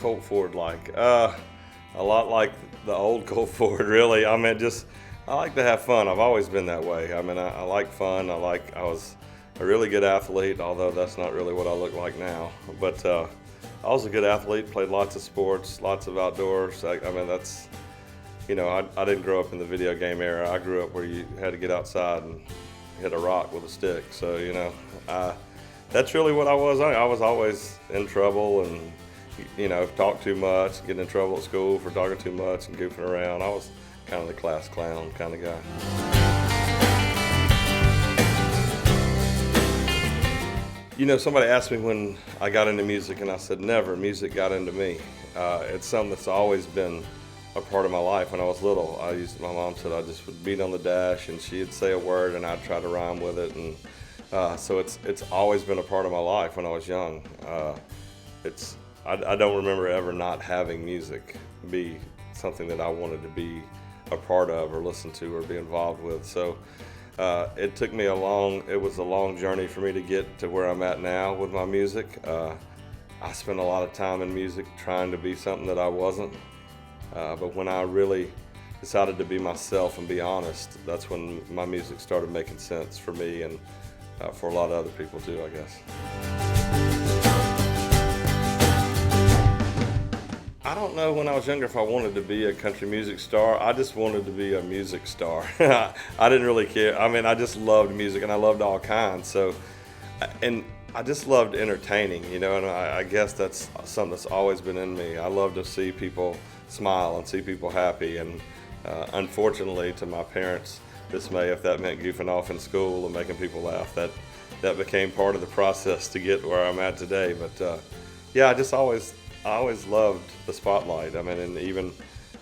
Colt Ford like? A lot like the old Colt Ford, really. I mean, I like to have fun. I've always been that way. I mean, I like fun. I was a really good athlete, although that's not really what I look like now. But I was a good athlete, played lots of sports, lots of outdoors. I mean, that's, I didn't grow up in the video game era. I grew up where you had to get outside and hit a rock with a stick. So, that's really what I was. I was always in trouble and, talked too much, getting in trouble at school for talking too much and goofing around. I was kind of the class clown kind of guy. Somebody asked me when I got into music, and I said, never. Music got into me. It's something that's always been a part of my life. When I was little, my mom said I just would beat on the dash, and she'd say a word, and I'd try to rhyme with it. And so it's always been a part of my life when I was young. I don't remember ever not having music be something that I wanted to be a part of or listen to or be involved with. So it took me it was a long journey for me to get to where I'm at now with my music. I spent a lot of time in music trying to be something that I wasn't. But when I really decided to be myself and be honest, that's when my music started making sense for me and for a lot of other people too, I guess. I don't know when I was younger if I wanted to be a country music star. I just wanted to be a music star. I didn't really care. I mean, I just loved music and I loved all kinds. And I just loved entertaining, and I guess that's something that's always been in me. I love to see people smile and see people happy. And unfortunately, to my parents' dismay, if that meant goofing off in school and making people laugh, that became part of the process to get where I'm at today. But yeah, I always loved the spotlight. I mean, and even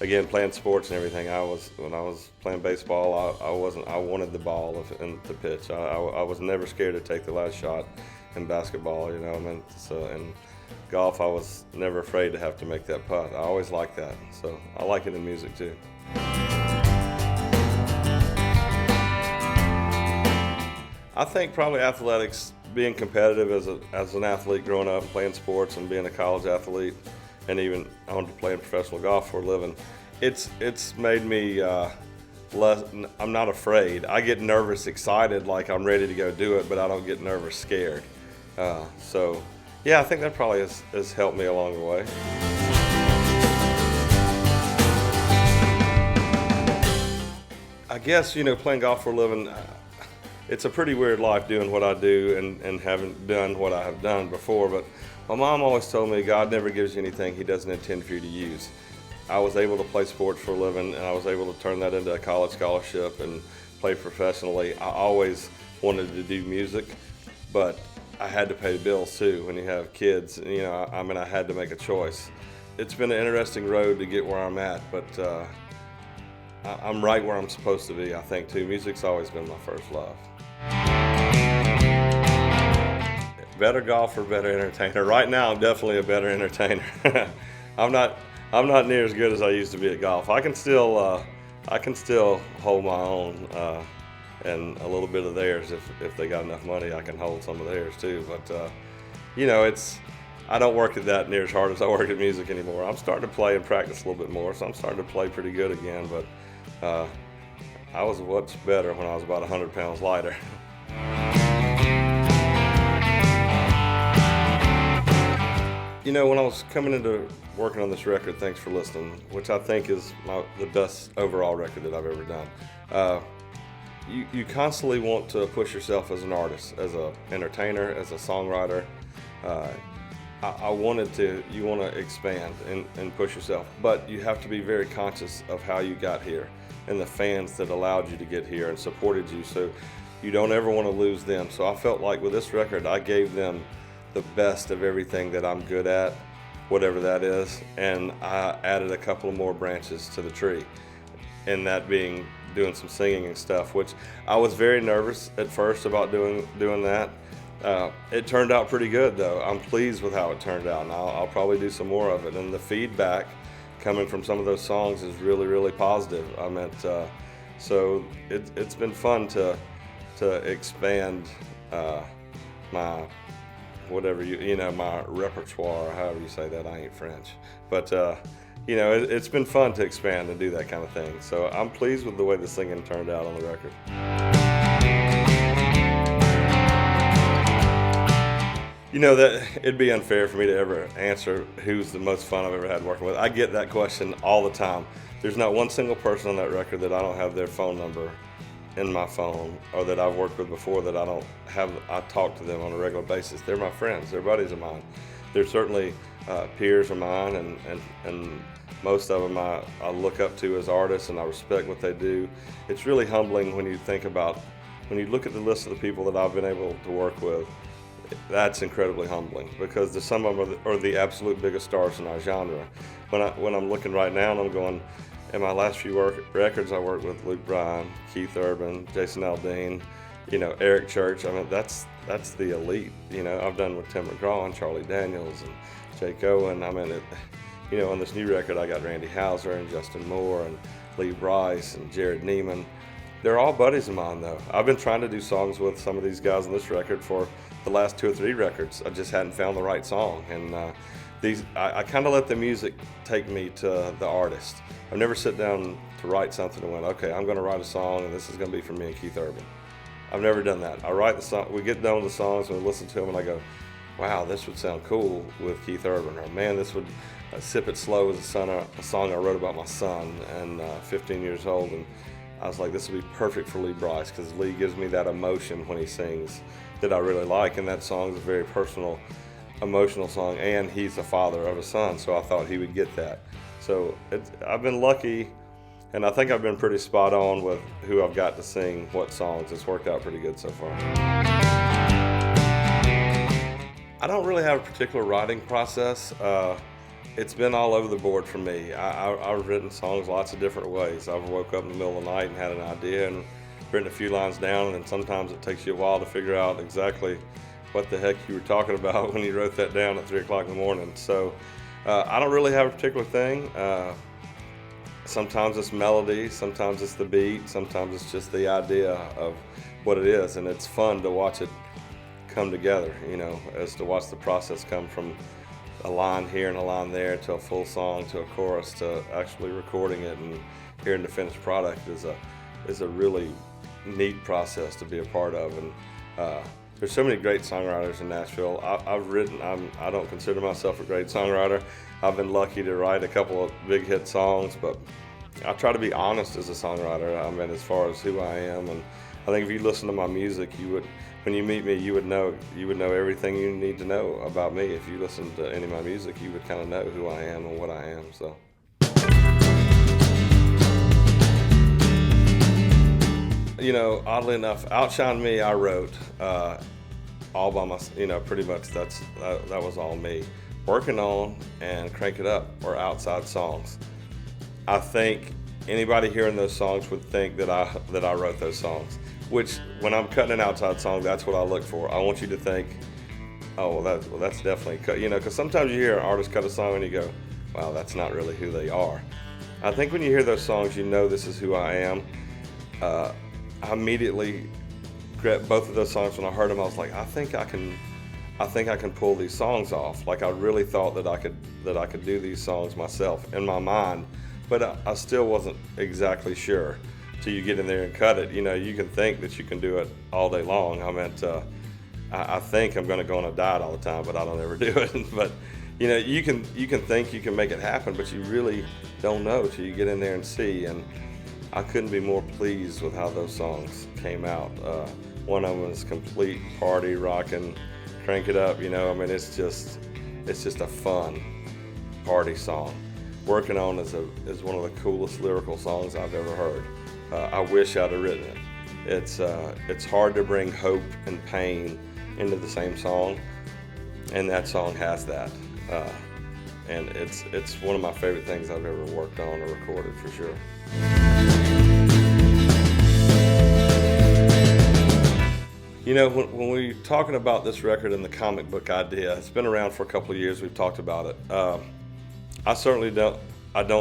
again playing sports and everything. When I was playing baseball, I wanted the ball in the pitch. I was never scared to take the last shot in basketball. And golf, I was never afraid to have to make that putt. I always liked that. So I like it in music too. I think probably athletics, being competitive as an athlete growing up, playing sports and being a college athlete, and even on to playing professional golf for a living, it's made me less. I'm not afraid. I get nervous, excited, like I'm ready to go do it, but I don't get nervous, scared. So yeah, I think that probably has helped me along the way. I guess playing golf for a living. It's a pretty weird life doing what I do and having done what I have done before, but my mom always told me God never gives you anything He doesn't intend for you to use. I was able to play sports for a living, and I was able to turn that into a college scholarship and play professionally. I always wanted to do music, but I had to pay the bills too. When you have kids, I had to make a choice. It's been an interesting road to get where I'm at, but I'm right where I'm supposed to be, I think, too. Music's always been my first love. Better golfer, better entertainer. Right now, I'm definitely a better entertainer. I'm not near as good as I used to be at golf. I can still hold my own, and a little bit of theirs. If they got enough money, I can hold some of theirs too. But I don't work at that near as hard as I work at music anymore. I'm starting to play and practice a little bit more, so I'm starting to play pretty good again. But I was much better when I was about 100 pounds lighter. When I was coming into working on this record, Thanks for Listening, which I think is the best overall record that I've ever done, you constantly want to push yourself as an artist, as an entertainer, as a songwriter. You want to expand and push yourself, but you have to be very conscious of how you got here and the fans that allowed you to get here and supported you, so you don't ever want to lose them. So I felt like with this record, I gave them the best of everything that I'm good at, whatever that is, and I added a couple of more branches to the tree, and that being doing some singing and stuff, which I was very nervous at first about doing that. It turned out pretty good though. I'm pleased with how it turned out, and I'll probably do some more of it, and the feedback coming from some of those songs is really, really positive. So it's been fun to expand my whatever my repertoire, however you say that. I ain't French, but it's been fun to expand and do that kind of thing. So I'm pleased with the way the singing turned out on the record. That it'd be unfair for me to ever answer who's the most fun I've ever had working with. I get that question all the time. There's not one single person on that record that I don't have their phone number in my phone, or that I've worked with before that I talk to them on a regular basis. They're my friends, they're buddies of mine. They're certainly peers of mine, and most of them I look up to as artists, and I respect what they do. It's really humbling when you look at the list of the people that I've been able to work with. That's incredibly humbling, because some of them are the absolute biggest stars in our genre. When I'm looking right now and I'm going, in my last few records I worked with Luke Bryan, Keith Urban, Jason Aldean, Eric Church. I mean, that's the elite. I've done with Tim McGraw and Charlie Daniels and Jake Owen. I mean, on this new record I got Randy Houser and Justin Moore and Lee Brice and Jared Neiman. They're all buddies of mine, though. I've been trying to do songs with some of these guys on this record for the last 2 or 3 records. I just hadn't found the right song, and I kind of let the music take me to the artist. I've never sit down to write something and went, okay, I'm going to write a song, and this is going to be for me and Keith Urban. I've never done that. I write the song, we get done with the songs, and we listen to them, and I go, wow, this would sound cool with Keith Urban, or man, this would Sip It Slow is a song I wrote about my son, and 15 years old, and I was like, this would be perfect for Lee Brice, because Lee gives me that emotion when he sings that I really like, and that song is a very personal, emotional song, and he's a father of a son, so I thought he would get that. So I've been lucky, and I think I've been pretty spot on with who I've got to sing what songs. It's worked out pretty good so far. I don't really have a particular writing process. It's been all over the board for me. I've written songs lots of different ways. I've woke up in the middle of the night and had an idea and written a few lines down, and then sometimes it takes you a while to figure out exactly what the heck you were talking about when you wrote that down at 3 o'clock in the morning. So I don't really have a particular thing. Sometimes it's melody, sometimes it's the beat, sometimes it's just the idea of what it is, and it's fun to watch it come together, as to watch the process come from a line here and a line there to a full song to a chorus to actually recording it and hearing the finished product is a really neat process to be a part of. And there's so many great songwriters in Nashville. I don't consider myself a great songwriter. I've been lucky to write a couple of big hit songs, but I try to be honest as a songwriter. I mean, as far as who I am, and I think if you listen to my music, when you meet me, you would know everything you need to know about me. If you listen to any of my music, you would kind of know who I am and what I am. So. Oddly enough, Outshine Me, I wrote all by myself. Pretty much that was all me. Working On and Crank It Up are outside songs. I think anybody hearing those songs would think that I wrote those songs. Which, when I'm cutting an outside song, that's what I look for. I want you to think, oh, that's definitely cut. Because sometimes you hear an artist cut a song and you go, wow, that's not really who they are. I think when you hear those songs, this is who I am. I immediately grabbed both of those songs when I heard them. I was like, I think I can pull these songs off. Like, I really thought that I could do these songs myself in my mind, but I still wasn't exactly sure. Till you get in there and cut it, you can think that you can do it all day long. I think I'm going to go on a diet all the time, but I don't ever do it. But you can think you can make it happen, but you really don't know till you get in there and see. And I couldn't be more pleased with how those songs came out. One of them was complete party rocking, Crank It Up. It's just a fun party song. Working On is one of the coolest lyrical songs I've ever heard. I wish I'd have written it. It's hard to bring hope and pain into the same song, and that song has that. And it's one of my favorite things I've ever worked on or recorded, for sure. When we're talking about this record and the comic book idea, it's been around for a couple of years. We've talked about it. I certainly don't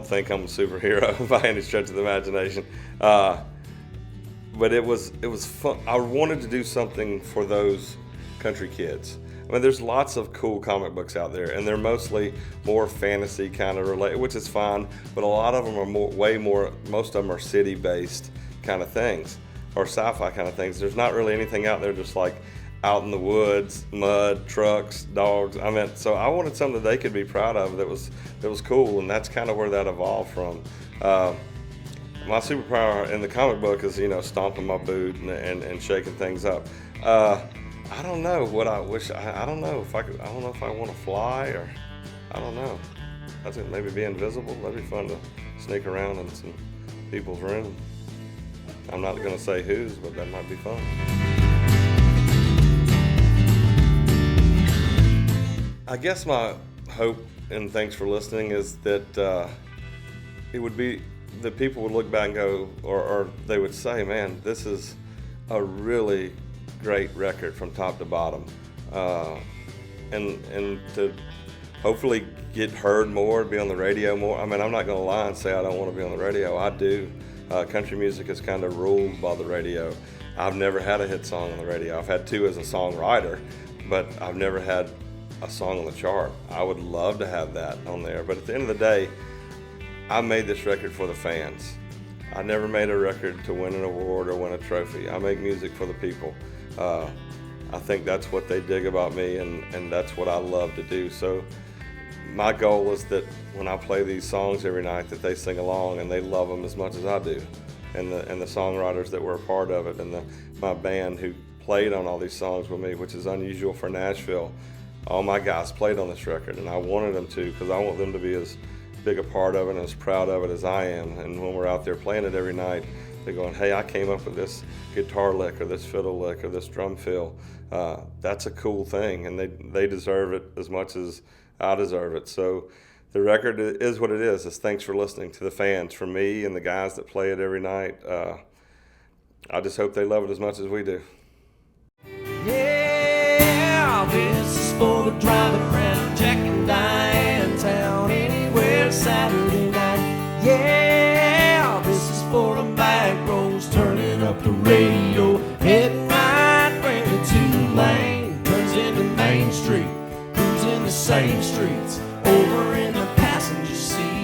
think I'm a superhero by any stretch of the imagination, but it was fun. I wanted to do something for those country kids. I mean, there's lots of cool comic books out there, and they're mostly more fantasy kind of related, which is fine, but a lot of them are way more, most of them are city-based kind of things, or sci-fi kind of things. There's not really anything out there just like out in the woods, mud, trucks, dogs. I mean, so I wanted something that they could be proud of that was cool, and that's kind of where that evolved from. My superpower in the comic book is, stomping my boot and shaking things up. I don't know what I wish. I don't know if I could. I don't know if I want to fly, or I don't know. I think maybe be invisible. That'd be fun to sneak around in some people's room. I'm not going to say whose, but that might be fun. I guess my hope, and thanks for listening, is that it would be that people would look back and go, or they would say, man, this is a really great record from top to bottom, and to hopefully get heard more, be on the radio more. I mean, I'm not going to lie and say I don't want to be on the radio. I do. Country music is kind of ruled by the radio. I've never had a hit song on the radio. I've had two as a songwriter, but I've never had a song on the chart. I would love to have that on there, but at the end of the day, I made this record for the fans. I never made a record to win an award or win a trophy. I make music for the people. I think that's what they dig about me, and that's what I love to do. So my goal is that when I play these songs every night, that they sing along and they love them as much as I do, and the songwriters that were a part of it, and my band who played on all these songs with me, which is unusual for Nashville. All my guys played on this record, and I wanted them to, because I want them to be as big a part of it and as proud of it as I am. And when we're out there playing it every night, they're going, hey, I came up with this guitar lick or this fiddle lick or this drum fill. That's a cool thing, and they deserve it as much as I deserve it. So the record is what it is. It's thanks for listening to the fans, from me and the guys that play it every night. I just hope they love it as much as we do. Yeah, this is for driving around Jack and Diane town anywhere Saturday night. Yeah, this is for the back roads, turning up the radio, heading right, bringing it to lane, turns into Main Street, cruising the same streets, over in the passenger seat.